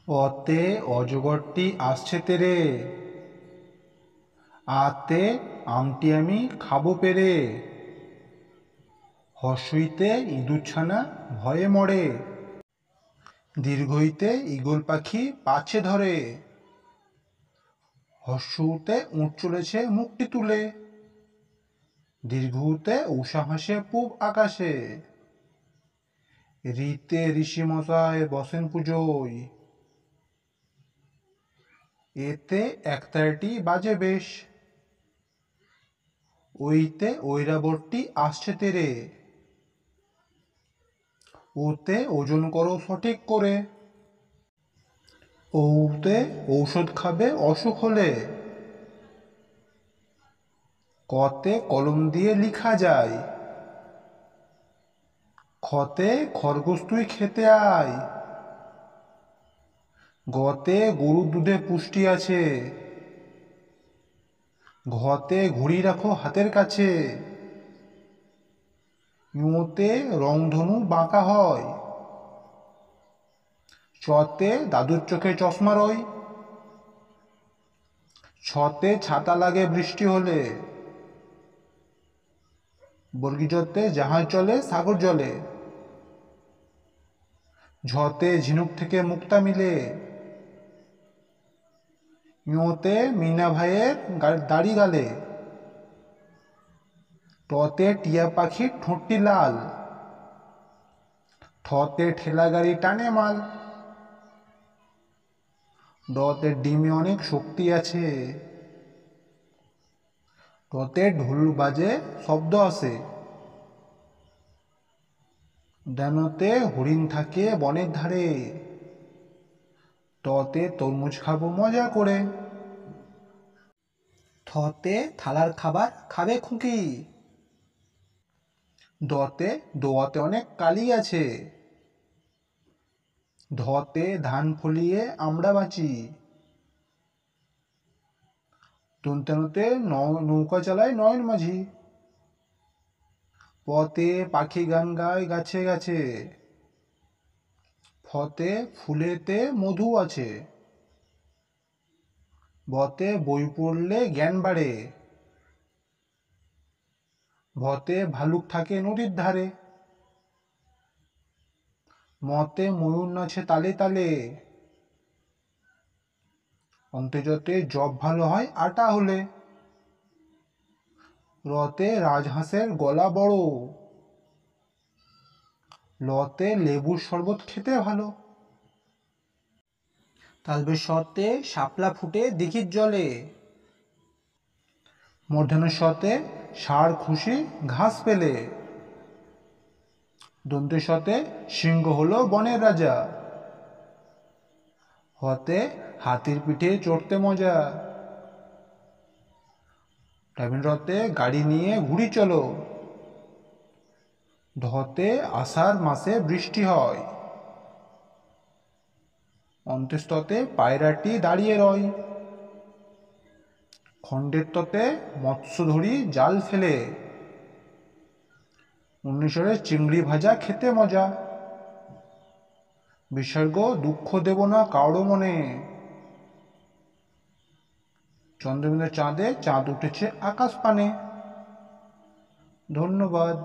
অতে অজগরটি আসছে তেরে, আতে আমটি আমি খাবো পেরে, হর্ষইতে ইঁদুরছানা ভয়ে মরে, দীর্ঘইতে ঈগল পাখি পাছে ধরে, হর্ষউতে উঠ চলেছে মুখটি তুলে, দীর্ঘউতে উষা হাসে পূব আকাশে, ঋতে ঋষি মশাই বসেন পুজোয়, এতে একতারাটি বাজে বেশ, ওইতে ঐরাবতটি আসছে তেরে, ওতে ওজন করো সঠিক করে, ওতে ঔষধ খাবে অসুখ হলে, কতে কলম দিয়ে লিখা যায়, খতে খরগোশ তুই খেতে আয়, গতে গরুর দুধে পুষ্টি আছে, ঘতে ঘুড়ি রাখো হাতের কাছে, ঞতে রংধনু বাঁকা হয়, চতে দাদুর চোখে চশমা রয়, ছতে ছাতা লাগে বৃষ্টি হলে, বর্গীজতে জাহাজ চলে সাগর জলে, ঝতে ঝিনুক থেকে মুক্তা মিলে, ঞতে মিনা ভাইয়ের দাড়ি গালে, টতে টিয়া পাখির ঠোঁটটি লাল, ঠতে ঠেলা গাড়ি টানে মাল, ডতে ডিমে অনেক শক্তি আছে, টতে ঢোল বাজে শব্দ আসে, ডানতে হরিণ থাকে বনের ধারে, টতে তরমুজ খাবো মজা করে, থতে থালার খাবার খাবে খুকি, দতে দোয়াতে অনেক কালি আছে, ধতে ধান ফলিয়ে আমরা বাঁচি, দন্তেনতে নৌকা চালায় নয়ন মাঝি, পতে পাখি গান গায় গাছে গাছে, ফতে ফুলেতে মধু আছে, বতে বই পড়লে জ্ঞান বাড়ে, ভতে ভালুক থাকে নদীর ধারে, মতে ময়ূর নাচে তালে তালে, অন্তেজতে জব ভালো হয় আটা হলে, রতে রাজহাঁসের গলা বড়, লতে লেবুর শরবত খেতে ভালো, তালবে সতে শাপলা ফুটে দিঘির জলে, মূর্ধন্য সতে ষাঁড় খুশি ঘাস পেলে, দন্তে সতে সিংহ হলো বনের রাজা, হতে হাতির পিঠে চড়তে মজা, রতে গাড়ি নিয়ে ঘুড়ি চলো, ধতে আষাঢ় মাসে বৃষ্টি হয়, অন্ত্যেস্ততে পায়রাটি দাঁড়িয়ে রয়, খণ্ডের ততে মৎস্য ধরি জাল ফেলে, উনিশরে চিংড়ি ভাজা খেতে মজা, বিসর্গ দুঃখ দেব না কারো মনে, চন্দ্রবিন্দু চাঁদে চাঁদ উঠেছে আকাশ পানে। ধন্যবাদ।